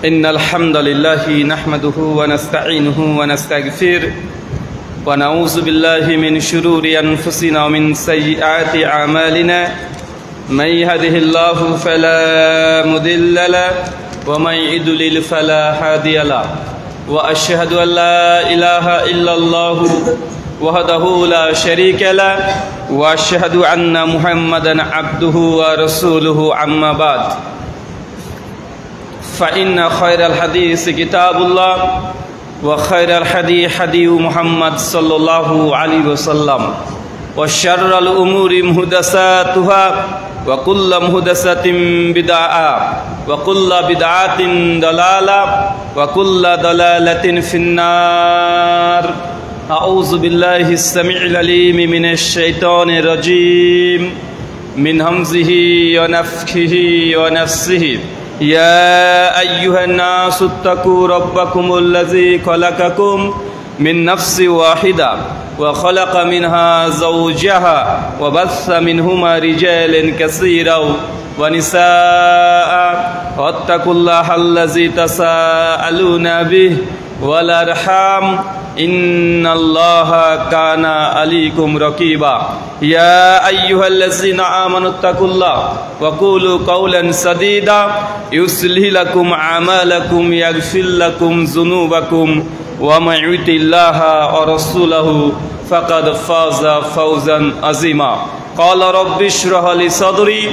إن الحمد لله نحمده ونستعينه ونستغفره ونعوذ بالله من شرور أنفسنا ومن سيئات أعمالنا من يهده الله فلا مضل له ومن يضلل فلا هادي له وأشهد أن لا إله إلا الله وحده لا شريك له وأشهد أن محمدا عبده ورسوله أما بعد فإن خير الحديث كتاب الله وخير الهدي هدي محمد صلى الله عليه وسلم وشر الأمور محدثاتها وكل محدثة بدعة وكل بدعة ضلالة وكل ضلالة في النار أعوذ بالله السميع العليم من الشيطان الرجيم من همزه ونفخه ونفسه يا أيها الناس اتقوا ربكم الذي خلقكم من نفس واحدة وخلق منها زوجها وبث منهما رجالا كثيرا ونساء واتقوا الله الذي تساءلون به والأرحام إن الله كان عليكم رقيبا يا أيها الذين آمنوا اتقوا الله وقولوا قولا سديدا يصلح لكم أعمالكم يغفر لكم ذنوبكم ومن يطع الله ورسوله فقد فاز فوزا عظيما قال رب اشرح لي صدري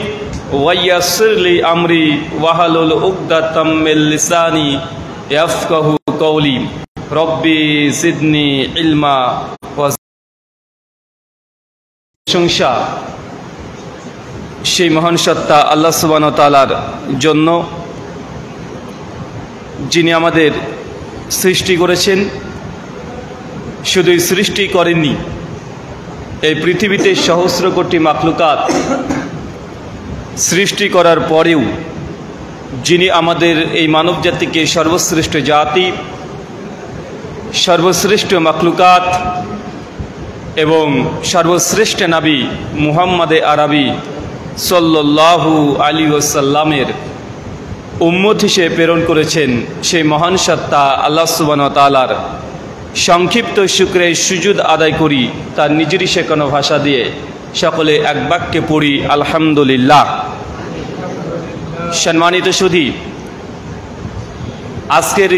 ويسر لي أمري واحلل عقدة من لساني يفقهوا قولي রব্বি জিদনি ইলমা প্রশংসা সেই মহান সত্তা আল্লাহ সুবহানাহু ওয়া তাআলার জন্য, যিনি আমাদের সৃষ্টি করেছেন। শুধুই সৃষ্টি করেননি, এই পৃথিবীতে সহস্র কোটি মাখলুকাত সৃষ্টি করার পরেও যিনি আমাদের এই মানব জাতিকে সর্বশ্রেষ্ঠ জাতি, সর্বশ্রেষ্ঠ মাখলুকাত এবং সর্বশ্রেষ্ঠ নবী মুহাম্মদে আরবি সাল্লাল্লাহু আলাইহি ওয়াসাল্লামের উম্মত হিসেবে প্রেরণ করেছেন, সেই মহান সত্তা আল্লাহ সুবহানাহু ওয়া তাআলার সংক্ষিপ্ত শুকরে সুজুদ আদায় করি তার নিজেরই শেখানো ভাষা দিয়ে। সকলে এক বাক্যে পড়ি আলহামদুলিল্লাহ। সম্মানিত সুধী, আজকের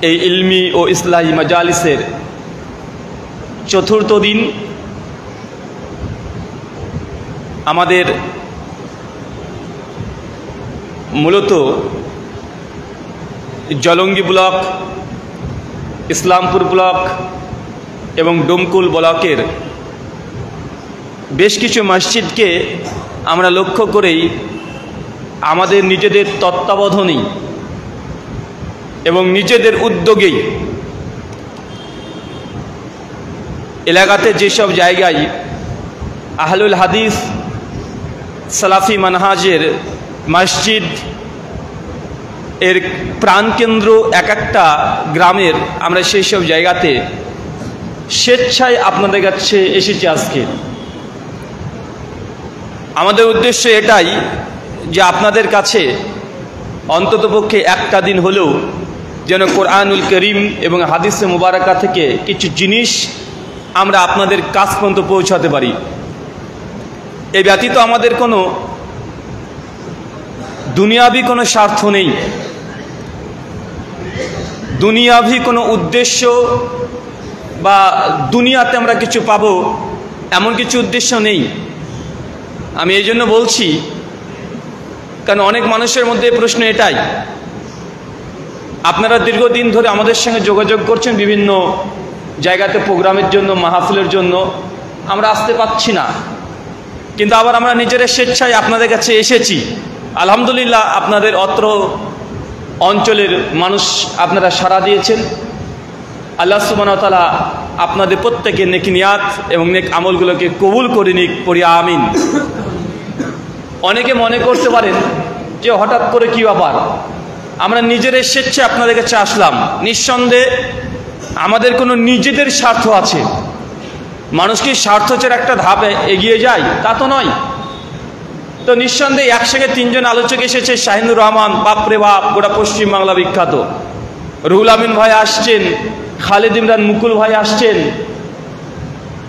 এই ইলমি ও ইসলাহি মাজালিসের চতুর্থ দিন। আমাদের মূলত জলঙ্গি ব্লক, ইসলামপুর ব্লক এবং ডোমকুল ব্লকের বেশ কিছু মসজিদকে আমরা লক্ষ্য করেই আমাদের নিজেদের তত্ত্বাবধানেই এবং নিজেদের উদ্যোগেই এলাকাতে যেসব জায়গায় আহলুল হাদিস সালাফি মানহাজের মসজিদ এর প্রাণকেন্দ্র এক একটা গ্রামের, আমরা সেই সব জায়গাতে স্বেচ্ছায় আপনাদের কাছে এসেছি। আজকে আমাদের উদ্দেশ্য এটাই যে আপনাদের কাছে অন্ততপক্ষে একটা দিন হলেও যেন কোরআনুল করিম এবং হাদিসে মুবারাকা থেকে কিছু জিনিস আমরা আপনাদের কাছ পর্যন্ত পৌঁছাতে পারি। এই ব্যতীত আমাদের কোনো দুনিয়াবি কোনো স্বার্থ নেই, দুনিয়াবি কোনো উদ্দেশ্য বা দুনিয়াতে আমরা কিছু পাবো এমন কিছু উদ্দেশ্য নেই। আমি এই জন্য বলছি, কারণ অনেক মানুষের মধ্যে প্রশ্ন এটাই, আপনারা দীর্ঘদিন ধরে আমাদের সঙ্গে যোগাযোগ করছেন বিভিন্ন জায়গাতে প্রোগ্রামের জন্য, মাহফিলের জন্য, আমরা আসতে পারছি না, কিন্তু আবার আমরা নিজেরা স্বেচ্ছায় আপনাদের কাছে এসেছি। আলহামদুলিল্লাহ, আপনাদের অত্র অঞ্চলের মানুষ আপনারা সাড়া দিয়েছেন। আল্লাহ সুবহানাহু ওয়া তাআলা আপনাদের প্রত্যেকের নেক নিয়াত এবং নেক আমলগুলোকে কবুল করে নিক, পড়ি আমিন। অনেকে মনে করতে পারেন যে হঠাৎ করে কি ব্যাপার, আমরা নিজেদের স্বেচ্ছায় আপনাদের কাছে আসলাম। নিঃসন্দেহে আমাদের কোনো নিজেদের স্বার্থ আছে। মানুষ কি স্বার্থের একটা ধাপে এগিয়ে যায়? তা তো নয়। তো নিঃসন্দেহে একসঙ্গে তিনজন আলোচক এসেছে। শাহিনুর রহমান, বাপরে বাপ, গোটা পশ্চিমবাংলা বিখ্যাত। রুহুল আমিন ভাই আসছেন, খালিদ ইমরান মুকুল ভাই আসছেন।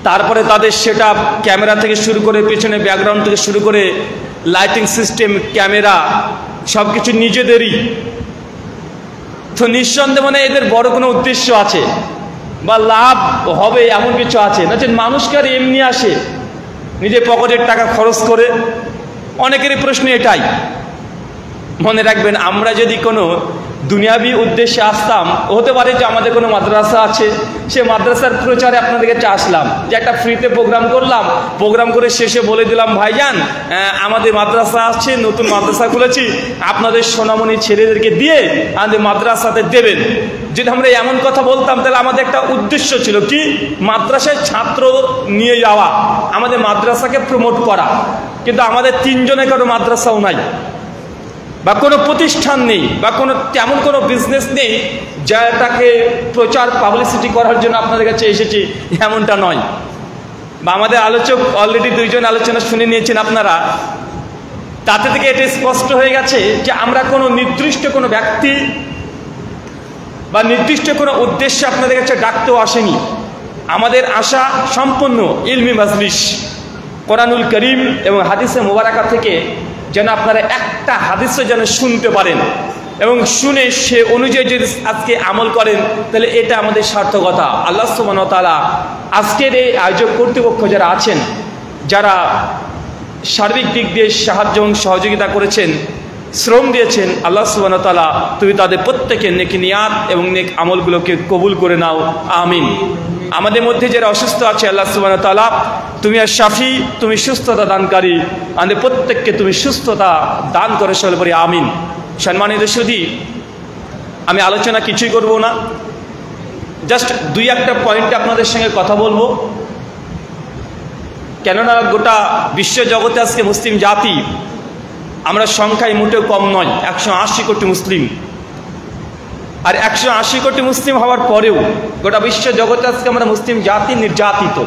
তারপরে তাদের সেটআপ, ক্যামেরা থেকে শুরু করে, পেছনে ব্যাকগ্রাউন্ড থেকে শুরু করে, লাইটিং সিস্টেম, ক্যামেরা, সব কিছু নিজেদেরই। তো নিঃসন্দেহে মানে এদের বড় কোনো উদ্দেশ্য আছে বা লাভ হবে এমন কিছু আছে না, যে মানুষকে আর এমনি আসে নিজের পকেটের টাকা খরচ করে। অনেকেরই প্রশ্ন এটাই। মনে রাখবেন, আমরা যদি কোনো দুনিয়াবি উদ্দেশ্যে আসতাম, হতে পারে যে আমাদের কোনো মাদ্রাসা আছে, সে মাদ্রাসার প্রচারে আপনাদের কাছে আসলাম, যে একটা ফ্রিতে প্রোগ্রাম করলাম, প্রোগ্রাম করে শেষে বলে দিলাম, ভাইজান আমাদের মাদ্রাসা আছে, নতুন মাদ্রাসা খুলেছি, আপনাদের সোনামণি ছেলেদেরকে দিয়ে আমাদের মাদ্রাসাতে দেবেন। যদি আমরা এমন কথা বলতাম, তাহলে আমাদের একটা উদ্দেশ্য ছিল কি, মাদ্রাসায় ছাত্র নিয়ে যাওয়া, আমাদের মাদ্রাসাকে প্রমোট করা। কিন্তু আমাদের তিনজনের কারো মাদ্রাসাও নাই, বা কোনো প্রতিষ্ঠান নেই, বা কোনো তেমন কোনো বিজনেস নেই যাটাকে প্রচার পাবলিসিটি করার জন্য আপনাদের কাছে এসেছি, এমনটা নয়। বা আমাদের আলোচক অলরেডি দুইজন আলোচনা শুনে নিয়েছেন আপনারা, তাতে থেকে এটা স্পষ্ট হয়ে গেছে যে আমরা কোনো নির্দিষ্ট কোনো ব্যক্তি বা নির্দিষ্ট কোনো উদ্দেশ্যে আপনাদের কাছে ডাকতেও আসেনি। আমাদের আশা সম্পূর্ণ ইলমি মাজলিস, কোরআনুল করিম এবং হাদিসে মুবারাকা থেকে যেন আপনারা একটা হাদিসও যেন শুনতে পারেন, এবং শুনে সে অনুযায়ী যদি আজকে আমল করেন, তাহলে এটা আমাদের সার্থকতা। আল্লাহ সুবহানাহু ওয়া তাআলা আজকের এই আয়োজক কর্তৃপক্ষ যারা আছেন, যারা সার্বিক দিক দিয়ে সাহায্য এবং সহযোগিতা করেছেন, শ্রম দিয়েছেন, আল্লাহ সুবহানাহু ওয়া তাআলা তুমি তাদের প্রত্যেকের নেকি নিয়াত এবং নেক আমলগুলোকে কবুল করে নাও, আমিন। আমাদের মধ্যে যারা অসুস্থ আছে, আল্লাহ সুবহানাহু ওয়া তাআলা তুমি আর শাফি, তুমি সুস্থতা দানকারী, আমাদের প্রত্যেককে তুমি সুস্থতা দান করে সকলে বলি আমিন। সম্মানিত সুধী, আমি আলোচনা কিছুই করব না, জাস্ট দুই একটা পয়েন্টে আপনাদের সঙ্গে কথা বলবো। কেননা গোটা বিশ্ব জগতে আজকে মুসলিম জাতি, আমরা সংখ্যায় মোটেও কম নয়, 180 কোটি মুসলিম। আর 180 কোটি মুসলিম হওয়ার পরেও গোটা বিশ্ব জগতে আজকে আমরা মুসলিম জাতি নির্যাতিত,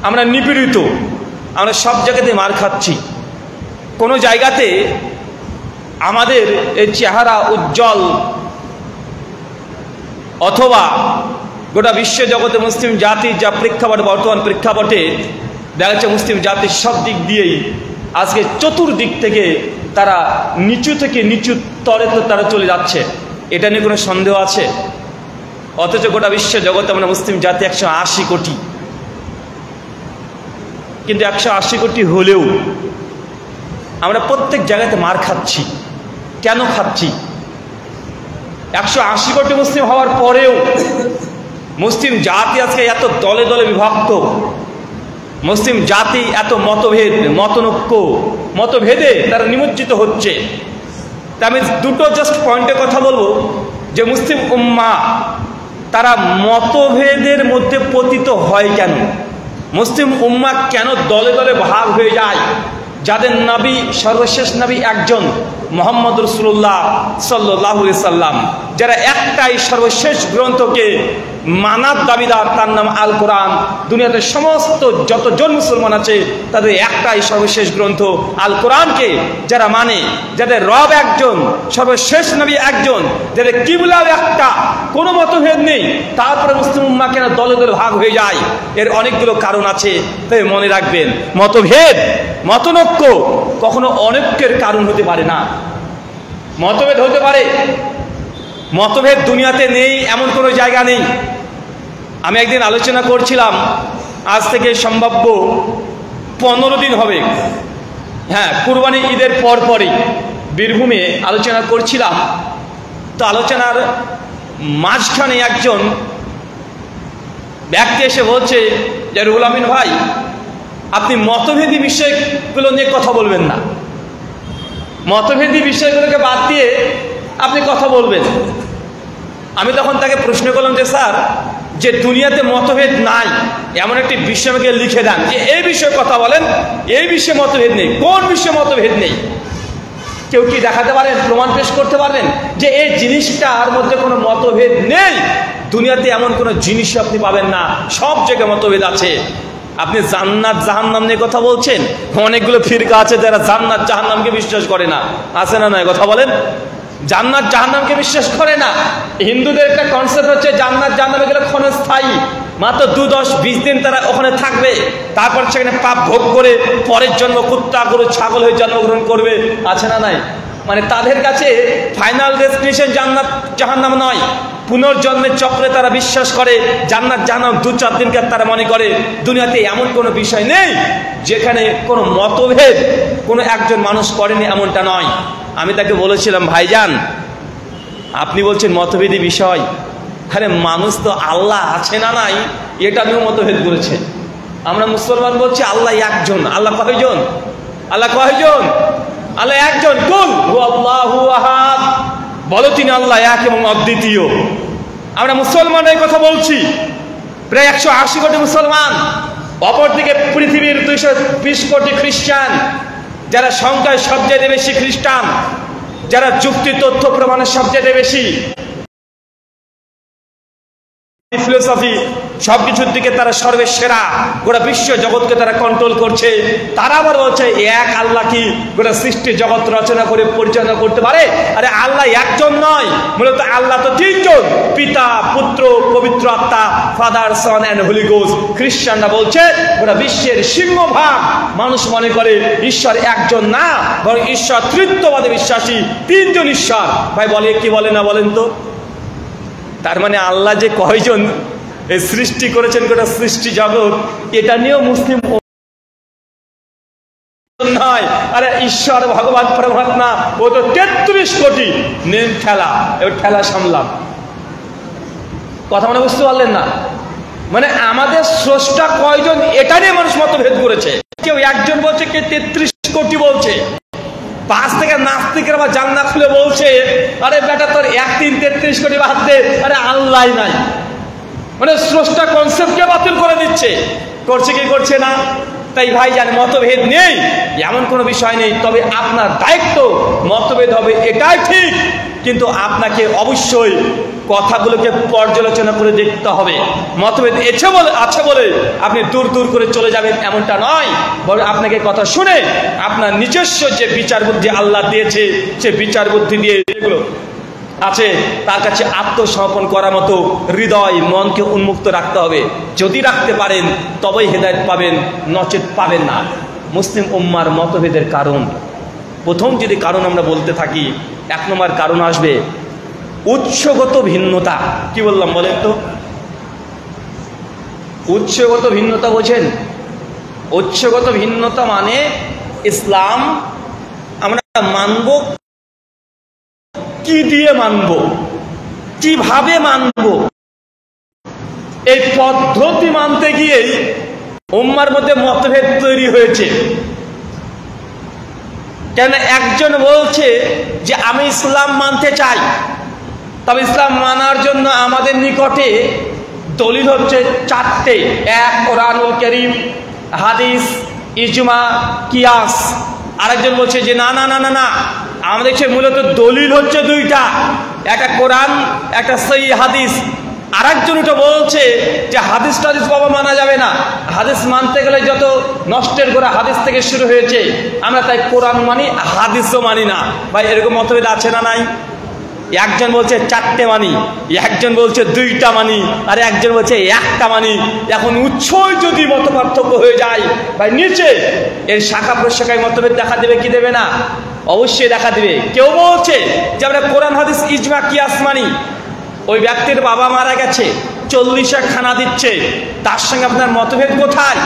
আমরা নিপীড়িত, আমরা সব জায়গাতে মার খাচ্ছি। কোনো জায়গাতে আমাদের এই চেহারা উজ্জ্বল, অথবা গোটা বিশ্ব জগতে মুসলিম জাতির যা প্রেক্ষাপট, বর্তমান প্রেক্ষাপটে দেখা যাচ্ছে মুসলিম জাতির সব দিক দিয়েই আজকে চতুর্দিক থেকে তারা নিচু থেকে নিচু স্তরে তো তারা চলে যাচ্ছে, এটা নিয়ে কোনো সন্দেহ আছে? অথচ গোটা বিশ্ব জগতে আমরা মুসলিম জাতি 180 কোটি, কিন্তু 180 কোটি হলেও আমরা প্রত্যেক জায়গাতে মার খাচ্ছি। কেন খাচ্ছি? 180 কোটি মুসলিম হওয়ার পরেও মুসলিম জাতি আজকে এত দলে দলে বিভক্ত, মুসলিম জাতি এত মতভেদ, মতভেদে তারা নিমজ্জিত হচ্ছে। তা আমি দুটো জাস্ট পয়েন্টে কথা বলবো, যে মুসলিম উম্মাহ তারা মতভেদের মধ্যে পতিত হয় কেন, মুসলিম উম্মাহ কেন দলে দলে ভাগ হয়ে যায়, যাদের নবী সর্বশেষ নবী একজন মুহাম্মদ রাসূলুল্লাহ সাল্লাল্লাহু আলাইহি সাল্লাম, যারা একটাই সর্বশেষ গ্রন্থকে মানার দাবিদার, তার নাম আল কোরআন। দুনিয়াতে সমস্ত যতজন মুসলমান আছে তাদের একটাই সর্বশেষ গ্রন্থ আল কোরআনকে যারা মানে, যাদের রব একজন, সর্বশেষ নবী একজন, যাদের কিবলাও একটা, কোনো মতভেদ নেই, তারপরে মুসলিম উম্মাহ কেন দলে দলে ভাগ হয়ে যায়? এর অনেকগুলো কারণ আছে, তাই মনে রাখবেন মতভেদ, মতনৈক্য কখনো অনৈক্যের কারণ হতে পারে না। মতভেদ হতে পারে, মতভেদ দুনিয়াতে নেই এমন কোনো জায়গা নেই। আমি একদিন আলোচনা করছিলাম, আজ থেকে সম্ভাব্য 15 দিন হবে, হ্যাঁ, কুরবানি ঈদের পরই বীরভূমে আলোচনা করছিলাম। তো আলোচনার মাঝখানে একজন ব্যক্তি এসে বলছে যে রুহুল আমিন ভাই, আপনি মতভেদী বিষয়গুলো নিয়ে কথা বলবেন না, মতভেদী বিষয়গুলোকে বাদ দিয়ে আপনি কথা বলবেন। আমি তখন তাকে প্রশ্ন করলাম যে স্যার, যে দুনিয়াতে মতভেদ নাই এমন একটি বিষয় আমাকে লিখে দেন, যে এই বিষয়ে কথা বলেন, এই বিষয়ে মতভেদ নেই। কোন বিষয়ে মতভেদ নেই? কেউ কি দেখাতে পারেন, প্রমাণ পেশ করতে পারবেন যে এই জিনিসটার মধ্যে কোনো মতভেদ নেই? দুনিয়াতে এমন কোনো জিনিস আপনি পাবেন না, সব জায়গায় মতভেদ আছে। আপনি জান্নাত জাহান্নাম নিয়ে কথা বলছেন। অনেকগুলো ফিরকা আছে যারা জান্নাত জাহান্নামকে বিশ্বাস করে না, আছে না নয়? কথা বলেন, জান্নাত জাহান্নামকে বিশ্বাস করে না। হিন্দুদের একটা কনসেপ্ট হচ্ছে জান্নাত জাহান্নাম এগুলো ক্ষণস্থায়ী, মাত্র 2-10-20 দিন তারা ওখানে থাকবে, তারপর সেখানে পাপ ভোগ করে পরের জন্ম কুত্তা গরু ছাগল হয়ে জন্মগ্রহণ করবে, আছে না নাই? মানে তাদের কাছে ফাইনাল ডেস্টিনেশন জান্নাত জাহান্নাম নয়, পুনর্জন্মের চক্রে তারা বিশ্বাস করে। জান্নাত জাহান্নাম 2-4 দিনকার তারা মনে করে। দুনিয়াতে এমন কোনো বিষয় নেই যেখানে কোনো মতভেদ কোনো একজন মানুষ করেনি, এমনটা নয়। আমি তাকে বলেছিলাম, ভাইজান আপনি বলছেন মতভেদী বিষয়, আরে মানুষ তো আল্লাহ আছে না নাই এটা নিয়েও মতভেদ করেছে। আমরা মুসলমান বলছি আল্লাহ একজন। আল্লাহ কয়জন? আল্লাহ কয়জন? আল্লাহ একজন। কুল হুয়াল্লাহু আহাদ, বলো তিনি আল্লাহ এক এবং অদ্বিতীয়। আমরা মুসলমান এই কথা বলছি, প্রায় 180 কোটি মুসলমান, অপরদিকে পৃথিবীর 220 কোটি খ্রিস্টান, যারা সংখ্যায় সবচেয়ে বেশি খ্রিস্টান, যারা যুক্তি তথ্য প্রমাণের সবচেয়ে বেশি, ফিলোসফি সবকিছুর দিকে তারা সর্বসেরা, গোটা বিশ্ব জগৎকে তারা কন্ট্রোল করছে। তারা আবার বলছে এক আল্লাহ কি গোটা সৃষ্টি জগৎ রচনা করে পরিচালনা করতে পারে? আরে আল্লাহ একজন নয়, মূলত আল্লাহ তো 3 জন, পিতা পুত্র পবিত্র আত্মা, father son and holy ghost. খ্রিস্টানরা বলছে গোটা বিশ্বের সিংহভাগ মানুষ মনে করে ঈশ্বর একজন না, বরং ঈশ্বর ত্রিত্ববাদে বিশ্বাসী, 3 জন ঈশ্বর। ভাই বলে কি বলে না বলেন তো? তার মানে আল্লাহ যে কয়জন এই সৃষ্টি করেছেন গোটা সৃষ্টি জগৎ, এটা নিয়েও মুসলিম নয়। আরে ঈশ্বর ভগবান পরমাত্মা ও তো 33 কোটি, নেন ঠেলা, এবার ঠেলা সামলাম। কথা মানে বুঝতে পারলেন না? মানে আমাদের স্রষ্টা কয়জন এটা নিয়ে মানুষ মতভেদ করেছে। কেউ একজন বলছে, কে 33 কোটি বলছে। 5 থেকে নাস্তিকের আবার জান্নাত খুলে বলছে আরে বেটা তোর 1-3-33 কোটি বাদ দে, আরে আল্লাহ নাই। মানে স্রষ্টা কনসেপ্টকে বাতিল করে দিচ্ছে। করছে কি করছে না? তাই ভাই জান মতভেদ নেই এমন কোনো বিষয় নেই, তবে আপনার দায়িত্ব মতভেদ হবে এটাই ঠিক, কিন্তু আপনাকে অবশ্যই কথাগুলোকে পর্যালোচনা করে দেখতে হবে। মতভেদ আছে বলে আপনি দূর দূর করে চলে যাবেন এমনটা নয়, বরং আপনাকে কথা শুনে আপনার নিজস্ব যে বিচার বুদ্ধি আল্লাহ দিয়েছে সে বিচার বুদ্ধি দিয়ে এগুলো আছে তার কাছে আত্মসমর্পণ করার মতো হৃদয় মনকে উন্মুক্ত রাখতে হবে। যদি রাখতে পারেন তবেই হেদায়েত পাবেন, নচেত পাবেন না। মুসলিম উম্মার মতভেদের কারণ, প্রথম যদি কারণ আমরা বলতে থাকি, 1 নম্বর কারণ আসবে উৎসগত ভিন্নতা। কি বললাম বলেন তো? উৎসগত ভিন্নতা বোঝেন? উৎসগত ভিন্নতা মানে ইসলাম আমরা মানব কি দিয়ে মানব, কিভাবে মানব, এই পদ্ধতি মানতে গিয়েই উম্মার মধ্যে মতভেদ তৈরি হয়েছে। কেন একজন বলছে যে আমি ইসলাম মানতে চাই, তবে ইসলাম মানার জন্য আমাদের নিকটে দলিল হচ্ছে 4টে, 1 কোরআনুল কারীম, হাদিস, ইজমা, কিয়াস। আরেকজন বলছে যে না না না না না, আমাদের কাছে মূলত দলিল হচ্ছে 2টা, একটা কোরআন, একটা সহিহ হাদিস। আরেকজন ওটা বলছে যে হাদিস টাদিস বাবা মানা যাবে না, হাদিস মানতে গেলে যত নষ্টের গোড়া হাদিস থেকে শুরু হয়েছে, আমরা তাই কোরআন মানি, হাদিসও মানি না। ভাই এরকম মতভেদ আছে না নাই? একজন বলছে 4টে মানি, একজন বলছে 2টা মানি, আর একজন বলছে 1টা মানি। এখন উৎসই যদি মত পার্থক্য হয়ে যায় ভাই, নিচে এর শাখা প্রশাখায় মতভেদ দেখা দেবে কি দেবে না? অবশ্যই দেখা দেবে। কেউ বলছে যে আমরা কোরআন হাদিস ইজমা কিয়াস মানি, ওই ব্যক্তির বাবা মারা গেছে, 40 খানা দিচ্ছে, তার সঙ্গে আপনার মতভেদ কোথায়,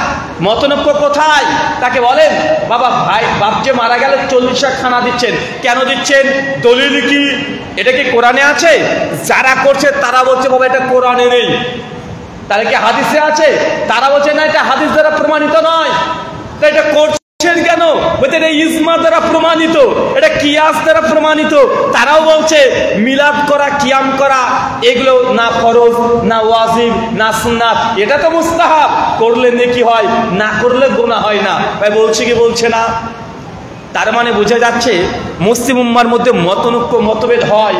মতনৈক্য কোথায়? তাকে বলেন বাবা ভাই বাপ যে মারা গেল 40 খানা দিচ্ছেন, কেন দিচ্ছেন? দলিল কি? এটা কি কোরআনে আছে? যারা করছে তারা বলছে বাবা এটা কোরআনে নেই। তাহলে কি হাদিসে আছে? তারা বলছে না এটা হাদিস দ্বারা প্রমাণিত নয়। তো এটা করছেন কেন? বলতে এটা ইজমা দ্বারা প্রমাণিত, এটা কিয়াস দ্বারা প্রমাণিত। তারাও বলছে মিলাদ করা, কিয়াম করা এগুলো না ফরজ, না ওয়াজিব, না সুন্নাত, এটা তো মুস্তাহাব, করলে নেকি হয়, না করলে গুনাহ হয় না। ভাই বলছে কি বলছে না? তার মানে বোঝা যাচ্ছে মুসলিম উম্মার মধ্যে মতভেদ হয়,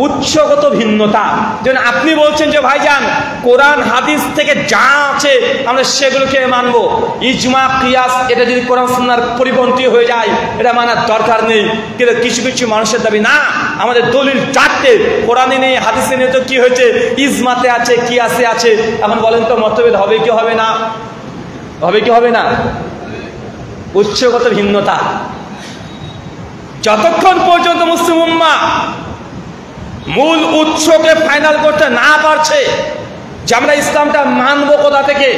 উৎসগত ভিন্নতা। যেন আপনি বলছেন যে ভাইজান কোরআন হাদিস থেকে যা আছে আমরা সেগুলোকে মানব, ইজমা কিয়াস এটা যদি কোরআন সুন্নাহর পরিপন্থী হয়ে যায় এটা মানার দরকার নেই। কিন্তু কিছু কিছু মানুষের দাবি না, আমাদের দলিল চারটে, কোরআনে নেই হাদিসে নেই, তো কি হয়েছে, ইজমাতে আছে কিয়াসে আছে। এখন বলেন তো মতভেদ হবে কি হবে না? হবে কি হবে না? উৎসগত ভিন্নতা। যতক্ষণ পর্যন্ত মুসলিম উম্মাহ মূল উৎসকে ফাইনাল করতে না পারছে যে আমরা ইসলামটা মানবো কোথা থেকে,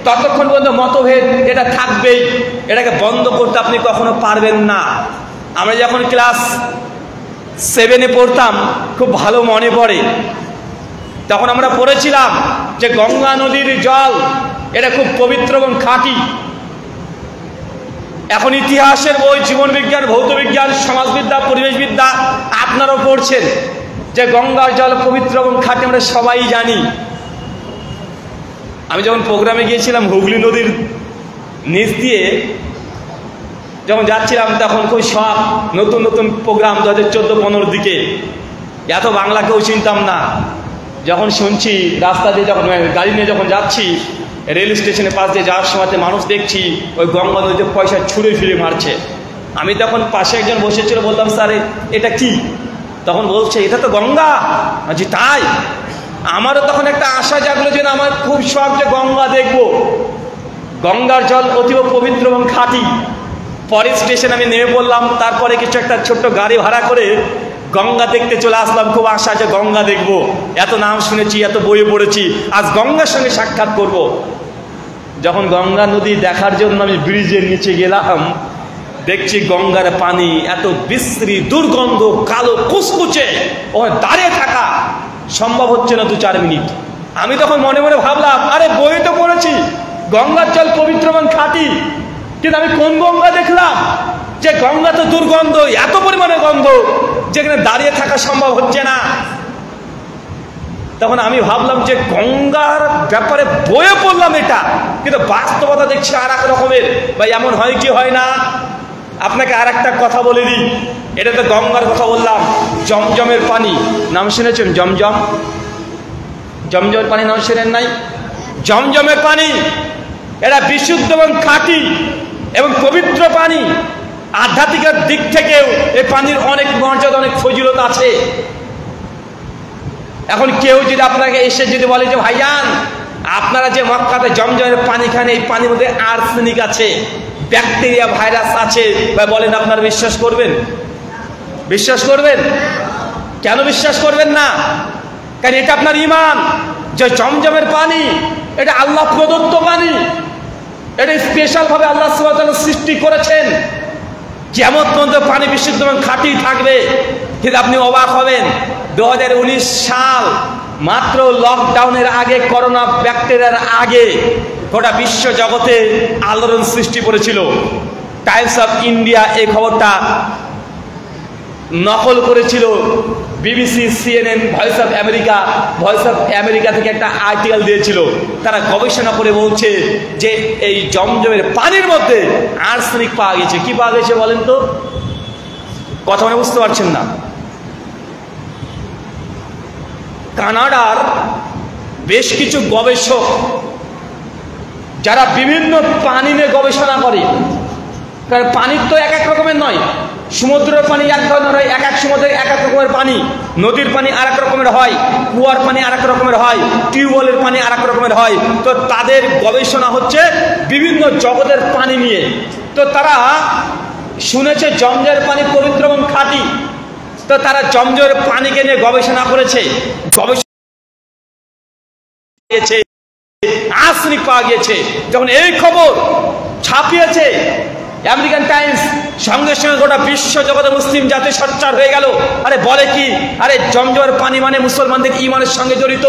ততক্ষণ পর্যন্ত মতভেদ এটা থাকবেই। এটাকে বন্ধ করতে আপনি কখনো পারবেন না। আমরা যখন ক্লাস 7-এ পড়তাম, খুব ভালো মনে পড়ে, তখন আমরা পড়েছিলাম যে গঙ্গা নদীর জল এটা খুব পবিত্র এবং খাঁটি। এখন ইতিহাসের বই, জীবন বিজ্ঞান, ভৌত বিজ্ঞান, সমাজবিদ্যা, পরিবেশবিদ্যা আপনারাও পড়ছেন যে গঙ্গার জল পবিত্র এবং খাঁটি, আমরা সবাই জানি। আমি যখন প্রোগ্রামে গিয়েছিলাম হুগলি নদীর নিচ দিয়ে যখন যাচ্ছিলাম, তখন খুব সব নতুন নতুন প্রোগ্রাম 2014-15 দিকে, এত বাংলা কেউ চিনতাম না। যখন শুনছি রাস্তা দিয়ে, যখন গাড়ি নিয়ে যখন যাচ্ছি, রেল স্টেশনের পাশ দিয়ে যাওয়ার সময়তে মানুষ দেখছি ওই গঙ্গা নদীতে পয়সা ছুঁড়ে ফিরে মারছে। আমি তখন পাশে একজন বসেছিল, বললাম স্যার এটা কি? তখন বলছে এটা তো গঙ্গা। জি তাই? আমারও তখন একটা আশা জাগলো যে আমার খুব শখ যে গঙ্গা দেখব, গঙ্গার জল অতীব পবিত্র এবং খাঁটি। পরের স্টেশন আমি নেমে পড়লাম, তারপরে কিছু একটা ছোট্ট গাড়ি ভাড়া করে গঙ্গা দেখতে চলে আসলাম। খুব আশা যে গঙ্গা দেখব, এত নাম শুনেছি, এত বইয়ে পড়েছি, আজ গঙ্গার সঙ্গে সাক্ষাৎ করব। যখন গঙ্গা নদী দেখার জন্য আমি ব্রিজের নিচে গেলাম, দেখছি গঙ্গার পানি এত বিশ্রী, দুর্গন্ধ, কালো কুচকুচে, ওখানে দাঁড়িয়ে থাকা সম্ভব হচ্ছে না 2-4 মিনিট। আমি তখন মনে মনে ভাবলাম, আরে বইয়ে তো পড়েছি গঙ্গার জল পবিত্র এবং খাঁটি, কিন্তু আমি কোন গঙ্গা দেখলাম যে গঙ্গা তো দুর্গন্ধ, এত পরিমাণে গন্ধ যেখানে দাঁড়িয়ে থাকা সম্ভব হচ্ছে না। তখন আমি ভাবলাম যে গঙ্গার ব্যাপারে বইয়ে পড়লাম এটা, কিন্তু বাস্তবতা দেখছি আর এক রকমের। ভাই এমন হয় কি হয় না? আপনাকে আর একটা কথা বলে দিই, এটা তো গঙ্গার কথা বললাম, জমজমের পানি নাম শুনেছেন? জমজম, জমজমের পানি নাম শুনেন নাই? জমজমের পানি এটা বিশুদ্ধ এবং খাঁটি এবং পবিত্র পানি। আধ্যাত্মিকের দিক থেকেও এই পানির অনেক মর্যাদা, অনেক ফজিলত আছে। এখন কেউ যদি আপনাকে এসে যদি বলে যে ভাইজান আপনারা যে মক্কাতে জমজমের পানি খান, এই পানির মধ্যে আর্সেনিক আছে, ব্যাকটেরিয়া, ভাইরাস আছে, বা বলেন আপনারা বিশ্বাস করবেন? বিশ্বাস করবেন? কেন বিশ্বাস করবেন না? কারণ এটা আপনার ঈমান যে জমজমের পানি এটা আল্লাহ প্রদত্ত পানি, এটা স্পেশাল ভাবে আল্লাহ সুবহানাহু ওয়া তাআলা সৃষ্টি করেছেন। কিয়ামত পর্যন্ত পানি বিশুদ্ধ এবং খাঁটি থাকবে। কিন্তু আপনি অবাক হবেন, 2019 সাল, মাত্র লকডাউনের আগে, করোনা ব্যাকটেরিয়ার আগে গোটা বিশ্ব জগতে আলোড়ন সৃষ্টি করেছিল। টাইমস অফ ইন্ডিয়া এই খবরটা নকল করেছিল, BBC, CNN, voice of America থেকে একটা আর্টিকেল দিয়েছিল। তারা গবেষণা করে বলছে যে এই জমজমের পানির মধ্যে আর্সেনিক পাওয়া গেছে। কি পাওয়া গেছে বলেন তো? কথা মানে বুঝতে পারছেন না? কানাডার বেশ কিছু গবেষক যারা বিভিন্ন পানি নিয়ে গবেষণা করে, কারণ পানির তো এক এক রকমের নয়, সমুদ্রের পানি এক ধরনের হয়, এক এক সমুদ্রে এক এক রকমের পানি, নদীর পানি আর এক রকমের হয়, কুয়ার পানি আর এক রকমের হয়, টিউবওয়েলের পানি আর এক রকমের হয়। তো তাদের গবেষণা হচ্ছে বিভিন্ন জগতের পানি নিয়ে। তো তারা শুনেছে জমজমের পানি পবিত্র এবং খাঁটি, তো তারা জমজমের পানিকে নিয়ে গবেষণা করেছে। আর্সেনিক পাওয়া গিয়েছে। যখন এই খবর ছাপিয়েছে আমেরিকান টাইমস, সঙ্গে সঙ্গে গোটা বিশ্ব জগতে মুসলিম জাতি সোচ্চার হয়ে গেল। আরে বলে কি, আরে জমজমের পানি মানে মুসলমানদের ঈমানের সঙ্গে জড়িত,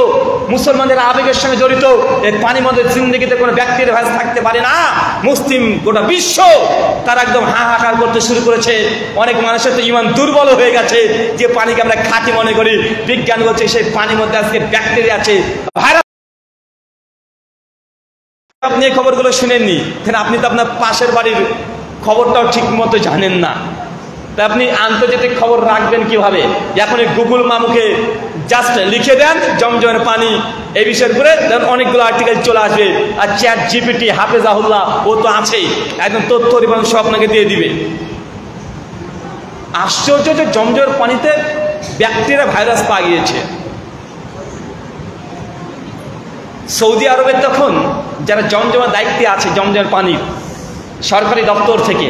মুসলমানদের আবেগের সঙ্গে জড়িত। এই পানির মধ্যে জিন্দেগিতে কোনো ব্যাকটেরিয়া ভাইরাস থাকতে পারে না। মুসলিম গোটা বিশ্ব তারা একদম হাহাকার করতে শুরু করেছে। অনেক মানুষের তো ঈমান দুর্বল হয়ে গেছে, যে পানিকে আমরা খাঁটি মনে করি। বিজ্ঞান বলছে সেই পানির মধ্যে আজকে ব্যাকটেরিয়া আছে, ভাইরাস। আপনি এই খবরগুলো শুনেননি, আপনি তো আপনার পাশের বাড়ির খবরটাও ঠিক মতো জানেন না। তা আপনি আন্তর্জাতিক খবর রাখবেন কিভাবে? এখন গুগল মামুকে জাস্ট লিখে দেন জমজমের পানি এই বিষয়ের উপরে, অনেকগুলো আর্টিকেল চলে আসবে। আর চ্যাট জিপিটি হাফেজাহুল্লাহ ও তো আছেই, একদম তথ্য এবং সব আপনাকে দিয়ে দিবে। আশ্চর্য যে জমজমের পানিতে ব্যাকটেরিয়া ভাইরাস পাওয়া গিয়েছে। সৌদি আরবের তখন যারা জমজমের দায়িত্বে আছে জমজমের পানির সরকারি দপ্তর থেকে,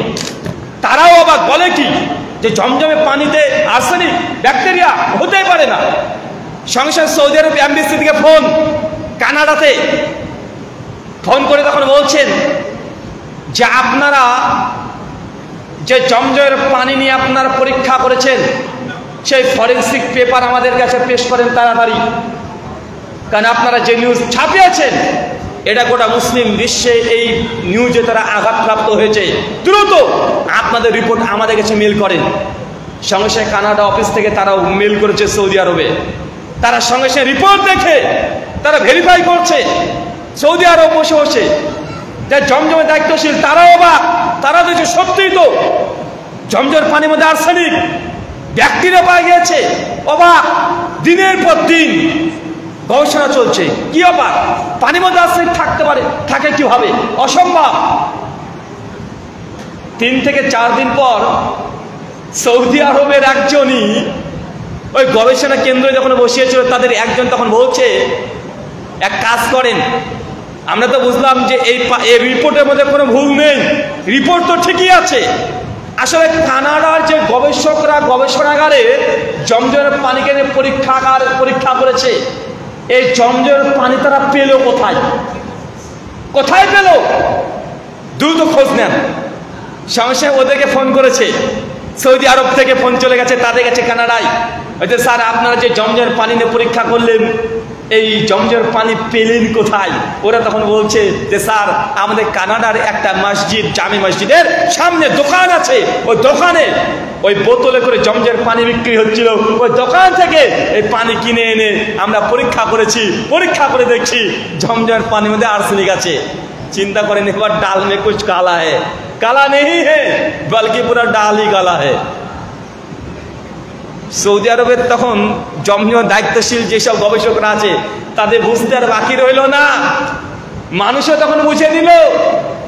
তারাও অবাক, বলে কি যে জমজমের পানিতে আর্সেনিক ব্যাকটেরিয়া হতেই পারে না। সঙ্গে সঙ্গে সৌদি আরব এমবিসি থেকে ফোন, কানাডাতে ফোন করে তখন বলছেন যে আপনারা যে জমজমের পানি নিয়ে আপনারা পরীক্ষা করেছেন সেই ফরেন্সিক পেপার আমাদের কাছে পেশ করেন তাড়াতাড়ি, কারণ আপনারা যে নিউজ ছাপিয়েছেন এটা গোটা মুসলিম বিশ্বে এই নিউজে তারা আঘাতপ্রাপ্ত হয়েছে, দ্রুত আপনাদের রিপোর্ট আমাদের কাছে মেল করেন। সঙ্গে সঙ্গে কানাডা অফিস থেকে তারাও মেল করেছে সৌদি আরবে। তারা সঙ্গে সঙ্গে রিপোর্ট দেখে তারা ভেরিফাই করছে সৌদি আরব বসে বসে। যা জমজমের দায়িত্বশীল তারাও অবাক, তারা দেখছে সত্যিই তো জমজমের পানির মধ্যে আর্সেনিক ব্যাকটেরিয়া পাওয়া গিয়েছে। অবাক, দিনের পর দিন গবেষণা চলছে। কি অবাক, পানির মধ্যে আর্সেনিক থাকতে পারে, থাকে কিভাবে? অসম্ভব। 3 থেকে 4 দিন পর সৌদি আরবের একজনই ওই গবেষণা কেন্দ্রে যখন বসিয়েছিল তাদের একজন তখন বলছে, এক কাজ করেন, আমরা তো বুঝলাম যে এই রিপোর্টের মধ্যে কোনো ভুল নেই, রিপোর্ট তো ঠিকই আছে। আসলে কানাডার যে গবেষকরা গবেষণাগারে জমজমের পানিকে নিয়ে পরীক্ষা করেছে, এই জমজমের পানি তারা পেল কোথায়? কোথায় পেল? দ্রুত খোঁজ নেন। সঙ্গে সঙ্গে ওদেরকে ফোন করেছে, সৌদি আরব থেকে ফোন চলে গেছে তাদের কাছে কানাডায়, হয়তো স্যার আপনারা যে জমজমের পানি নিয়ে পরীক্ষা করলেন এই জমজমের পানি পেলেন কোথায়? ওরা তখন বলছে যে স্যার আমাদের কানাডার একটা মসজিদ, জামি মসজিদের সামনে দোকান আছে, ওই দোকানে ওই বোতলে করে জমজমের পানি বিক্রি হচ্ছিল, ওই দোকান থেকে এই পানি কিনে এনে আমরা পরীক্ষা করেছি, পরীক্ষা করে দেখছি জমজমের পানির মধ্যে আর্সেনিক আছে। চিন্তা করেন এবার ডাল মে কুছ কালা है, কালা নেই है বলকি পুরা ডাল হি কালা है। সৌদি আরবের তখন জমজমের দায়িত্বশীল যেসব গবেষকরা আছে তাদের বুঝতে আর বাকি রইল না। মানুষও তখন বুঝে দিল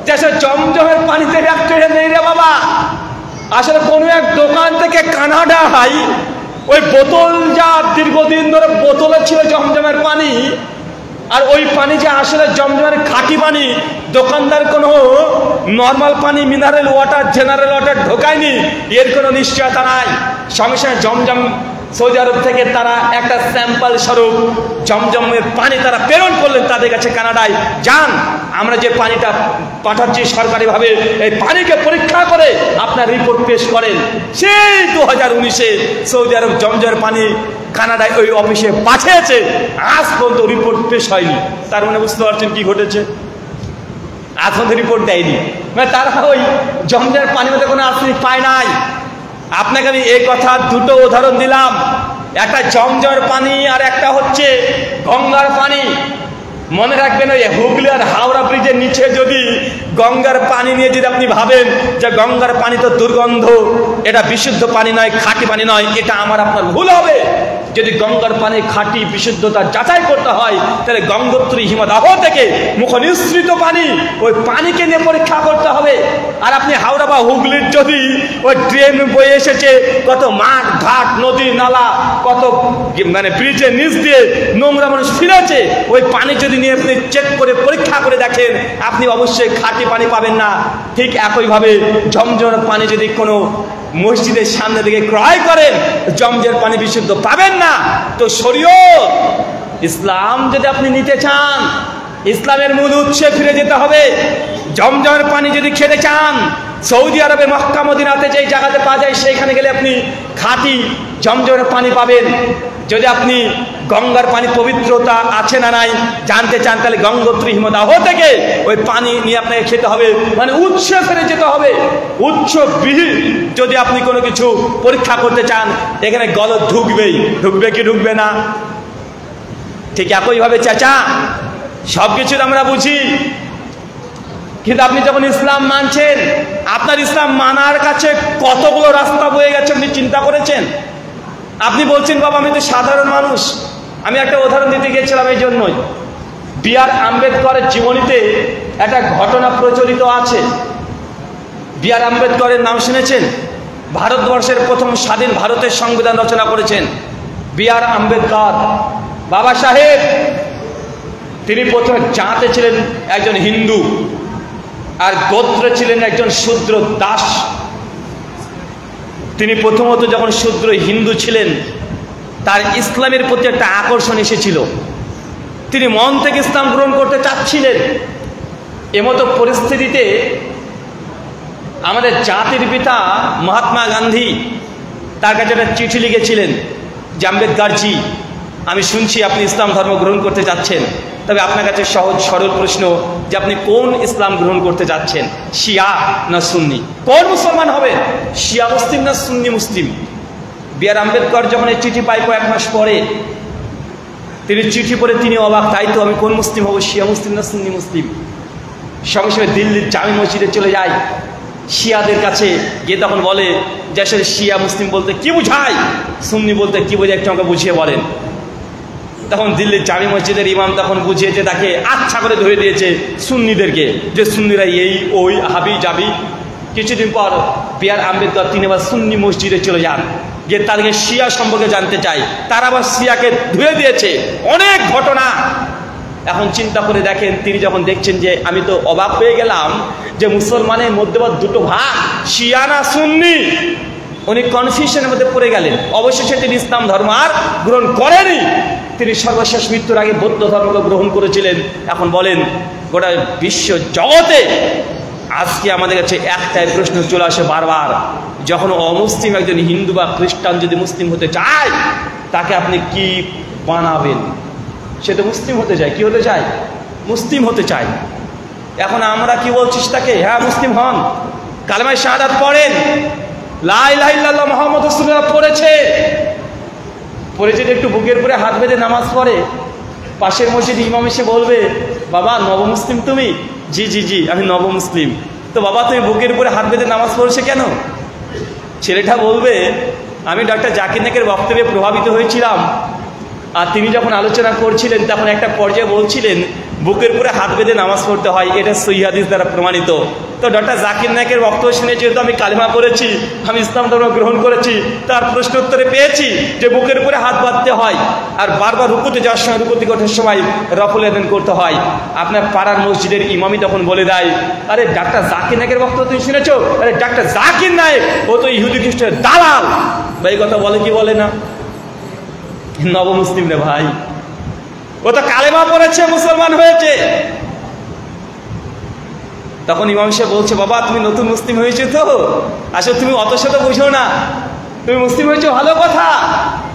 যে আসলে জমজমের পানিতে ব্যাকটেরিয়া নেই রে বাবা। আসলে কোনো এক দোকান থেকে কানাডা হাই ওই বোতল, যা দীর্ঘদিন ধরে বোতলে ছিল জমজমের পানি, আর ওই পানি যে আসলে জমজমের খাঁটি পানি, দোকানদার কোনো নর্মাল পানি, মিনারেল ওয়াটার, জেনারেল ওয়াটার ঢোকায়নি, এর কোনো নিশ্চয়তা নাই। সঙ্গে সঙ্গে জমজম সৌদি আরব থেকে তারা একটা স্যাম্পল স্বরূপ জমজমের পানি তারা প্রেরণ করলেন তাদের কাছে কানাডায়। যান, আমরা যে পানিটা পাঠাচ্ছি সরকারিভাবে, এই পানিকে পরীক্ষা করে আপনার রিপোর্ট পেশ করেন। সেই 2019-এ সৌদি আরব জমজমের পানি কানাডায় ওই অফিসে পাঠিয়েছে, আজ পর্যন্ত রিপোর্ট পেশ হয়নি। তার মানে বুঝতে পারছেন কি ঘটেছে? আজ পর্যন্ত রিপোর্ট দেয়নি, মানে তারা ওই জমজমের পানির মধ্যে কোনো আর্সেনিক পায় নাই। আপনাকে আমি এই কথা দুটো উদাহরণ দিলাম, একটা জমজমের পানি আর একটা হচ্ছে গঙ্গার পানি। মনে রাখবেন ওই হুগলি আর হাওড়া ব্রিজের নিচে যদি গঙ্গার পানি নিয়ে যদি আপনি ভাবেন যে গঙ্গার পানি তো দুর্গন্ধ, এটা বিশুদ্ধ পানি নয়, খাঁটি পানি নয়, এটা আমার আপনার ভুল হবে। যদি গঙ্গার পানি খাঁটি বিশুদ্ধতা যাচাই করতে হয় তাহলে গঙ্গোত্রী হিমদাহ থেকে মুখ নিঃসৃত পানি, ওই পানিকে নিয়ে পরীক্ষা করতে হবে। আর আপনি হাওড়া বা হুগলির যদি ওই ড্রেন বয়ে এসেছে, কত মাঠ ঘাট নদী নালা, কত মানে ব্রিজের নিচ দিয়ে নোংরা মানুষ ফিরেছে, ওই পানি যদি নিয়ে আপনি চেক করে পরীক্ষা করে দেখেন আপনি অবশ্যই খাঁটি পানি পাবেন না। ঠিক একইভাবে জমজমের পানি যদি কোনো মসজিদের সামনে থেকে ক্রয় করেন, জমজমের পানি বিশুদ্ধ পাবেন না। তো শরীয়ত ইসলাম যদি আপনি নিতে চান, ইসলামের মূল উৎসে ফিরে যেতে হবে। জমজমের পানি যদি খেতে চান, সৌদি আরবে মক্কা মদিনাতে যেই জায়গাতে পাওয়া যায় সেখানে গেলে আপনি খাঁটি জমজমের পানি পাবেন। যদি আপনি গঙ্গার পানি পবিত্রতা আছে না নাই জানতে চান, তাহলে গঙ্গোত্রী হিমদাহ থেকে ওই পানি নিয়ে আপনাকে খেতে হবে, মানে উৎসে ফিরে যেতে হবে। উৎসবিহীন যদি আপনি কোনো কিছু পরীক্ষা করতে চান, এখানে গলদ ঢুকবেই, ঢুকবে কি ঢুকবে না? ঠিক একইভাবে চাচা সব কিছুর আমরা বুঝি, কিন্তু আপনি যখন ইসলাম মানছেন, আপনার ইসলাম মানার কাছে কতগুলো রাস্তা বয়ে গেছে আপনি চিন্তা করেছেন? আপনি বলছেন বাবা আমি তো সাধারণ মানুষ। আমি একটা উদাহরণ দিতে গিয়েছিলাম এই জন্যই। বি.আর. আম্বেদকরের জীবনীতে একটা ঘটনা প্রচলিত আছে। বি.আর. আম্বেদকরের নাম শুনেছেন? ভারতবর্ষের প্রথম স্বাধীন ভারতের সংবিধান রচনা করেছেন বি.আর. আম্বেদকর বাবা সাহেব। তিনি প্রথমে জাতে ছিলেন একজন হিন্দু, আর গোত্রে ছিলেন একজন শূদ্র দাস। তিনি প্রথমত যখন শূদ্র হিন্দু ছিলেন, তার ইসলামের প্রতি একটা আকর্ষণ এসেছিল। তিনি মন থেকে ইসলাম গ্রহণ করতে চাচ্ছিলেন। এমতো পরিস্থিতিতে আমাদের জাতির পিতা মহাত্মা গান্ধী তার কাছে একটা চিঠি লিখেছিলেন যে আম্বেদকরজি, আমি শুনছি আপনি ইসলাম ধর্ম গ্রহণ করতে যাচ্ছেন, তবে আপনার কাছে সহজ সরল প্রশ্ন যে আপনি কোন ইসলাম গ্রহণ করতে যাচ্ছেন, শিয়া না সুন্নি? কোন মুসলমান হবেন, শিয়া মুসলিম না সুন্নি মুসলিম? বি.আর. আম্বেদকর যখন এই চিঠি পাই কয়েক মাস পরে, তিনি চিঠি পড়ে তিনি অবাক, তাই তো আমি কোন মুসলিম হব, শিয়া মুসলিম না সুন্নি মুসলিম? সঙ্গে সঙ্গে দিল্লির জামে মসজিদে চলে যায়, শিয়াদের কাছে গিয়ে তখন বলে যে আসলে শিয়া মুসলিম বলতে কি বোঝায়, সুন্নি বলতে কি বোঝায়, একটু আমাকে বুঝিয়ে বলেন। তখন দিল্লির জামে মসজিদের ইমাম তখন বুঝিয়েছে, তাকে আচ্ছা করে ধরে দিয়েছে সুন্নিদেরকে, যে সুন্নিরা এই ওই হাবি যাবি। কিছুদিন পর বি.আর. আম্বেদকর তিনি আবার সুন্নি মসজিদে চলে যান, গিয়ে তাদেরকে শিয়া সম্পর্কে জানতে চাই। তারা আবার শিয়াকে ধুয়ে দিয়েছে, অনেক ঘটনা। এখন চিন্তা করে দেখেন, তিনি যখন দেখছেন যে আমি তো অবাক হয়ে গেলাম যে মুসলমানের মধ্যে দুটো ভাগ, শিয়া না সুন্নি, উনি কনফিউশনের মধ্যে পড়ে গেলেন। অবশেষে তিনি ইসলাম ধর্ম আর গ্রহণ করেনি। তিনি সর্বশেষ মৃত্যুর আগে বৌদ্ধ ধর্মকে গ্রহণ করেছিলেন। এখন বলেন গোটা বিশ্ব জগতে আজকে আমাদের কাছে একটাই প্রশ্ন চলে আসে বারবার, যখন অমুসলিম একজন হিন্দু বা খ্রিস্টান যদি মুসলিম হতে চায়, তাকে আপনি কি বানাবেন? সে তো মুসলিম হতে চায়। কি হতে চায়? মুসলিম হতে চায়। এখন আমরা কি বলছিস তাকে, হ্যাঁ মুসলিম হন, কালেমায়ে শাহাদাত পড়েন, লা ইলাহা ইল্লাল্লাহ মুহাম্মদ রাসূলুল্লাহ পড়েছে, যদি একটু বুকের উপরে হাত বেঁধে নামাজ পড়ে, পাশের মসজিদ ইমাম এসে বলবে বাবা নবমুসলিম তুমি? জি জি জি আমি নবমুসলিম। তো বাবা তুমি বুকের উপরে হাত বেঁধে নামাজ পড়ছে কেন? ছেলেটা বলবে আমি ডক্টর জাকির নায়েকের বক্তব্যে প্রভাবিত হয়েছিলাম, আর তিনি যখন আলোচনা করছিলেন তখন একটা পর্যায়ে বলছিলেন বুকের উপরে হাত বেঁধে নামাজ পড়তে হয়, এটা সহিহ হাদিস দ্বারা প্রমাণিত। তো ডক্টর জাকির নায়েকের বক্তব্য শুনে যেহেতু আমি কালেমা পড়েছি, আমি ইসলাম ধর্ম গ্রহণ করেছি, তার প্রশ্ন উত্তরে পেয়েছি যে বুকের উপরে হাত বাঁধতে হয়, আর বারবার রুকুতে যাওয়ার সময় রুকুতে ওঠার সময় রফুল আযান করতে হয়। আপনার পাড়ার মসজিদের ইমামই তখন বলে দেয়, আরে ডাক্তার জাকির নায়েকের বক্তব্য তুমি শুনেছো? আরে ডাক্তার জাকির নায়েক ও তো ইহুদি খ্রিস্টানের দালাল। ভাই এই কথা বলে কি বলে না? নবমুসলিম রে ভাই, ও তো কালেমা পড়েছে, মুসলমান হয়েছে। তখন ইমাম সাহেব বলছে বাবা তুমি নতুন মুসলিম হয়েছে, তো আসলে তুমি অত শত বুঝো না, তুমি মুসলিম হয়েছো ভালো কথা,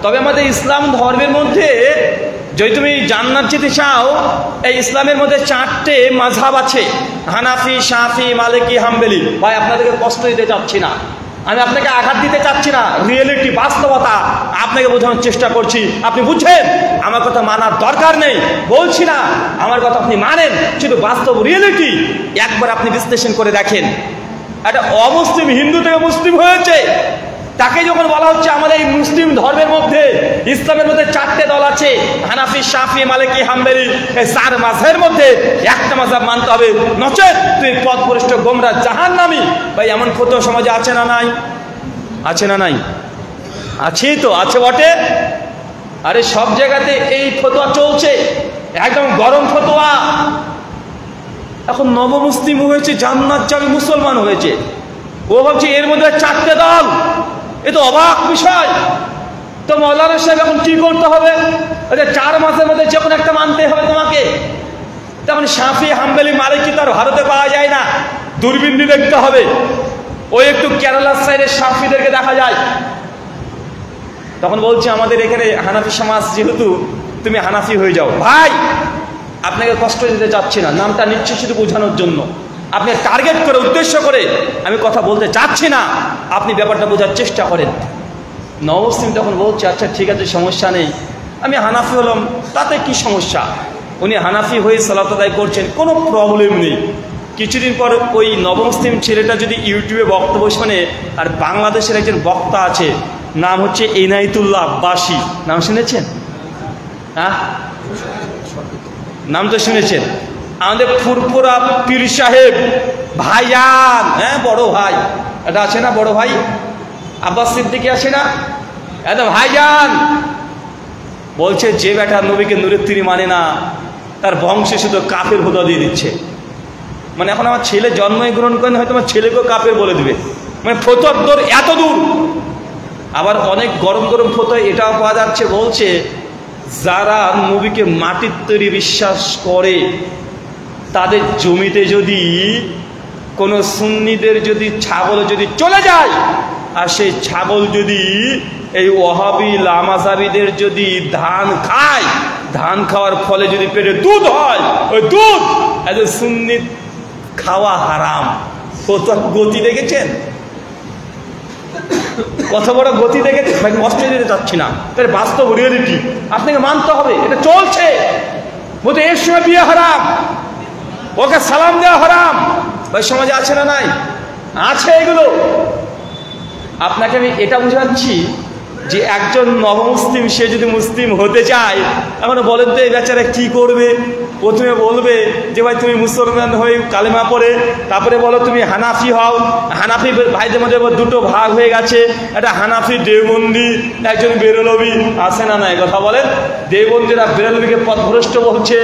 তবে আমাদের ইসলাম ধর্মের মধ্যে যদি তুমি জান্নাত যেতে চাও, এই ইসলামের মধ্যে 4টে মাযহাব আছে, হানাফি, শাফি, মালিকি, হাম্বলি। ভাই আপনাদেরকে কষ্ট দিতে চাচ্ছি না, আমি আপনাকে আঘাত দিতে চাচ্ছি না, রিয়েলিটি বাস্তবতা আপনাকে বোঝানোর চেষ্টা করছি। আপনি বুঝছেন, আমার কথা মানার দরকার নেই বলছি না, আমার কথা আপনি মানেন, শুধু বাস্তব রিয়েলিটি একবার আপনি বিশ্লেষণ করে দেখেন। একটা অমুসলিম হিন্দু থেকে মুসলিম হয়েছে, তাকে যখন বলা হচ্ছে আমাদের এই মুসলিম ধর্মের মধ্যে ইসলামের মধ্যে 4টে দল আছে, হানাফি, শাফি, মালিকি, হাম্বলি, এই 4 মাযহাবের মধ্যে একটা মাযহাব মানতে হবে, নচেত তুই পথভ্রষ্ট গোমরা জাহান্নামী। ভাই এমন ফতোয়া সমাজে আছে না নাই? আছে না নাই? আছেই তো, আছে বটে। আরে সব জায়গাতে এই ফতোয়া চলছে, একদম গরম ফতোয়া। এখন নবমুসলিম হয়েছে, জান্নাত যাবে, মুসলমান হয়েছে, ও ভাবছে এর মধ্যে 4টে দল, এ তো অবাক বিষয়। তো মৌলানা সাহেব এখন কি করতে হবে? 4 মাসের মধ্যে যে কোনো একটা মানতে হবে তোমাকে। তখন শাফি, হাম্বলি, মালিকি তো আর ভারতে পাওয়া যায় না, দূরবীন দিয়ে দেখতে হবে। ওই একটু কেরালার সাইডের শাফিদেরকে দেখা যায়। তখন বলছে আমাদের এখানে হানাফি সমাজ, যেহেতু তুমি হানাফি হয়ে যাও। ভাই আপনাকে কষ্ট দিতে চাচ্ছি না, নামটা নিচ্ছি শুধু বোঝানোর জন্য। আপনি টার্গেট করে উদ্দেশ্য করে আমি কথা বলতে চাচ্ছি না, আপনি ব্যাপারটা বোঝার চেষ্টা করেন। নবমুসলিম তখন বলছে আচ্ছা ঠিক আছে সমস্যা নেই, আমি হানাফি হলাম, তাতে কি সমস্যা? উনি হানাফি হয়ে সালাত আদায় করছেন, কোনো প্রবলেম নেই। কিছুদিন পর ওই নবমুসলিম ছেলেটা যদি ইউটিউবে বক্তব্য শোনে, আর বাংলাদেশের একজন বক্তা আছে, নাম হচ্ছে ইনায়েতুল্লাহ আব্বাসী, নাম শুনেছেন? হ্যাঁ, নাম তো শুনেছেন। আমাদের ফুরফুরা পীর সাহেব ভাইয়ান, হ্যাঁ বড় ভাই, এটা আছে না বড় ভাই আব্বাস সিদ্দিকী আছে না, এটা ভাইজান বলছে যে বেটা নবীকে নূরের তিরি মানে না, তার বংশে শুধু কাফের হুদা দিয়ে দিচ্ছে। মানে এখন আমার ছেলে জন্মই গ্রহণ করেন, হয়তো আমার ছেলেকেও কাফের বলে দিবে। মানে ফতোয়ার দৌড় এত দূর। আবার অনেক গরম গরম ফতোয়া এটাও পাওয়া যাচ্ছে, বলছে যারা নবীকে মাটির তৈরি বিশ্বাস করে, তাদের জমিতে যদি কোনো সুন্নিদের যদি ছাগল যদি চলে যায়, আর সেই ছাগল যদি এই ওয়াহাবি লামাজাবিদের যদি ধান খায়, ধান খাওয়ার ফলে যদি পেটে দুধ হয়, ওই দুধ এদের সুন্নি খাওয়া হারাম। কত গতি দেখেছেন, কত বড় গতি দেখেছেন ভাই, কষ্ট দিতে চাচ্ছি না, তাহলে বাস্তব রিয়েলিটি আপনাকে মানতে হবে, এটা চলছে। বলতে এর সময় বিয়ে হারাম, ওকে সালাম দেওয়া হারাম, ভাই সমাজে আছে না নাই? আছে এগুলো। আপনাকে আমি এটা বুঝাচ্ছি যে একজন নবমুসলিম সে যদি মুসলিম হতে চায়, এখন বলেন তো এই বেচারা কি করবে? প্রথমে বলবে যে ভাই তুমি মুসলমান হয়ে কালেমা পড়ে, তারপরে বলো তুমি হানাফি হও। হানাফি ভাইদের মধ্যে দুটো ভাগ হয়ে গেছে, একটা হানাফি দেওবন্দি, একজন বেরলবি, আছে না নাই কথা বলেন? দেওবন্দিরা বেরলবিকে পথভ্রষ্ট বলছে,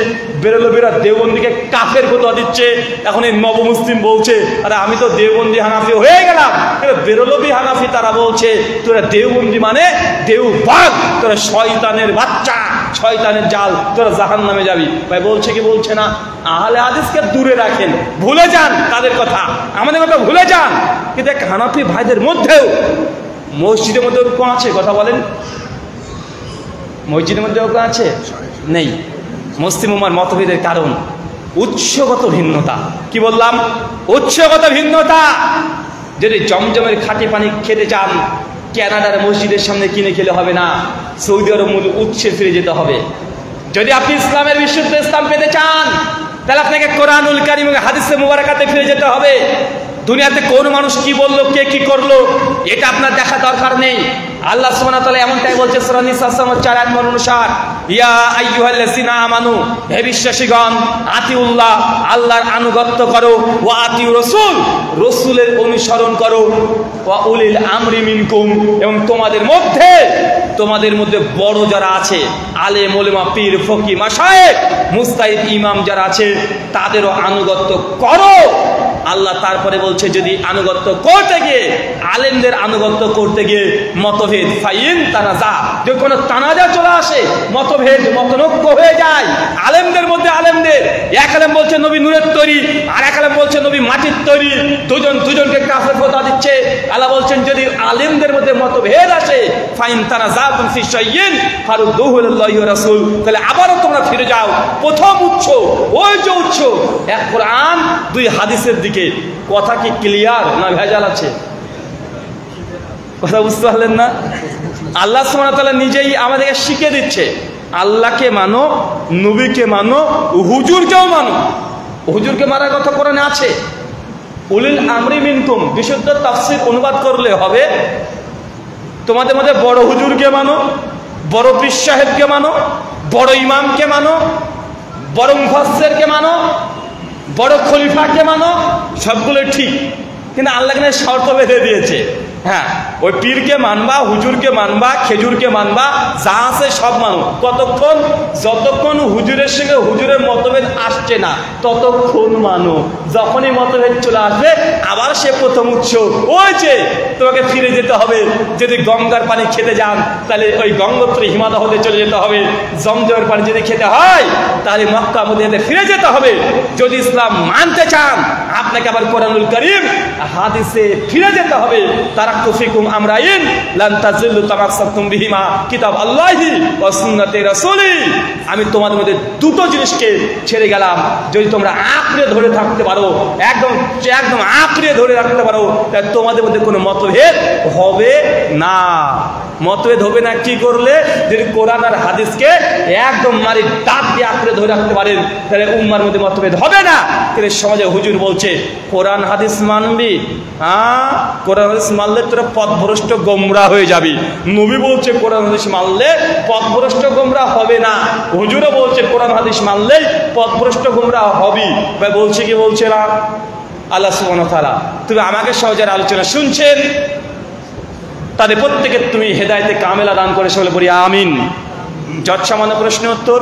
বেরলবিরা দেওবন্দিকে কাফের ফতোয়া দিচ্ছে। এখন এই নবমুসলিম বলছে আরে আমি তো দেওবন্দি হানাফি হয়ে গেলাম, কিন্তু বেরলবি হানাফি তারা বলছে তোরা দেওবন্দি মানে দেওবাগ, তোরা শয়তানের বাচ্চা, শয়তানের জাল, তোরা জাহান্নামে যাবি। ভাই বলছে কি বলছে না? আহলে হাদিসকে দূরে রাখেন, ভুলে যান তাদের কথা, আমাদের কথা ভুলে যান। কিন্তু এক হানাফি ভাইদের মধ্যেও মসজিদের মধ্যে ঐক্য আছে, কথা বলেন? মসজিদের মধ্যে ঐক্য আছে? নেই। মুসলিম উম্মার মতভেদের কারণ উৎসগত ভিন্নতা। কি বললাম? উৎসগত ভিন্নতা। যদি জমজমের খাঁটি পানি খেতে চান, কানাডার মসজিদের সামনে কিনে খেলে হবে না, সৌদি আরব মূল উৎসে ফিরে যেতে হবে। যদি আপনি ইসলামের বিশুদ্ধ ইসলাম পেতে চান, তাহলে আপনাকে কোরআনুল কারীম এবং হাদিসে মুবারাকাতে ফিরে যেতে হবে। দুনিয়াতে কোন মানুষ কি বললো, কে কি করলো, এটা আপনার দেখা দরকার নেই। আল্লাহ সুবহানাহু ওয়া তাআলা এমনটাই বলছে সূরা নিসা 4 অনুসার, ইয়া আইয়ুহাল্লাযিনা আমানু, হে বিশ্বাসীগণ, আতিউল্লাহ, আল্লাহর আনুগত্য করো, ওয়া আতিউ রাসূল, রাসূলের অনুসরণ করো, ওয়া উলিল আমরি মিনকুম, এবং তোমাদের মধ্যে বড় যারা আছে, আলেম ওলামা পীর ফকিহ মাশায়েখ মুস্তাহিদ ইমাম যারা আছে, তাদেরও আনুগত্য করো। আল্লাহ তারপরে বলছে যদি আনুগত্য করতে গিয়ে, আলেমদের আনুগত্য করতে গিয়ে মতভেদ ফাইন তানাজা, যদি কোনো তানাজা চলে আসে, মতভেদ মতনৈক্য হয়ে যায় আলেমদের মধ্যে, আলেমদের এক আলেম বলছে নবী নূরের তৈরি, আর এক আলেম বলছে নবী মাটির তৈরি, দুজনকে কাফের ফতোয়া দিচ্ছে। আল্লাহ বলছেন যদি আলেমদের মধ্যে মতভেদ আসে, ফাইন তানাজাতুম ফি শাইইন ফারুদ্দুহু ইলাল্লাহি ওয়া রাসূল, তাহলে আবারও তোমরা ফিরে যাও প্রথম উৎস, ওই যে উৎস, এক কোরআন দুই হাদিসের দিকে। কথা কি ক্লিয়ার না ভেজাল আছে? কথা বুঝতে পারলেন না? আল্লাহ সুবহানাহু ওয়া তাআলা নিজেই আমাদেরকে শিখিয়ে দিচ্ছে, আল্লাহকে মানো, নবীকে মানো, হুজুরকেও মানো। হুজুরকে মানার কথা কোরআনে আছে। উলিল আমরি মিনকুম, বিশুদ্ধ তাফসীর অনুবাদ করলে হবে তোমাদের মধ্যে বড় হুজুরকে মানো, বড় পীর সাহেবকে মানো, বড় ইমামকে মানো, বড় মুফাসসিরকে মানো, বড় খলিফাকে মানো, সবগুলো ঠিক। কিন্তু আল্লাহ কেন শর্ত বেঁধে দিয়েছে, হ্যাঁ ওই পীরকে মানবা, হুজুরকে মানবা, খেজুরকে মানবা, যা আছে সব মানো। কতক্ষণ? যতক্ষণ হুজুরের সঙ্গে হুজুরের মতভেদ আসছে না ততক্ষণ মানো। যখনই মতভেদ চলে আসবে আবার সে প্রথম উৎস, ওই যে তোমাকে ফিরে যেতে হবে। যদি গঙ্গার পানি খেতে যান তাহলে ওই গঙ্গোত্রী হিমালয় হতে চলে যেতে হবে। জমজমের পানি যদি খেতে হয় তাহলে মক্কা মদিনাতে ফিরে যেতে হবে। যদি ইসলাম মানতে চান আপনাকে আবার কোরআনুল কারীম হাদিসে ফিরে যেতে হবে। তারাক্তু ফিকুম আমরাইন লান তাজিল্লু তামাসসাকতুম বিহিমা, কিতাব আল্লাহি ওয়া সুন্নাতে রাসূলি। আমি তোমাদের মধ্যে দুটো জিনিসকে ছেড়ে গেলাম, যদি তোমরা আঁকড়ে ধরে থাকতে পারো, একদম আঁকড়ে ধরে রাখতে পারো, তাহলে তোমাদের মধ্যে কোনো মতভেদ হবে না, মতভেদ হবে না কি করলে? যদি কোরআন আর হাদিসকে একদম মারি দাঁত দিয়ে আঁকড়ে ধরে রাখতে পারেন, তাহলে উম্মার মধ্যে মতভেদ হবে না। কিন্তু সমাজে হুজুর বলছে কোরআন হাদিস মানবি, হ্যাঁ কোরআন হাদিস মানলে তোরা পথভ্রষ্ট গোমরাহ হয়ে যাবি। নবী বলছে কোরআন হাদিস মানলে পথভ্রষ্ট গোমরাহ হবে না, হুজুরও বলছে কোরআন হাদিস মানলেই পথভ্রষ্ট গোমরাহ হবি। ভাই বলছে কি বলছে না? আল্লাহ সুবহানাহু ওয়া তাআলা তুমি আমাকে সহজের আলোচনা শুনছেন, তাদের প্রত্যেকে তুমি হেদায়েতে কামেলা দান করে সকলে বলি আমিন। যৎসামান্য প্রশ্ন উত্তর।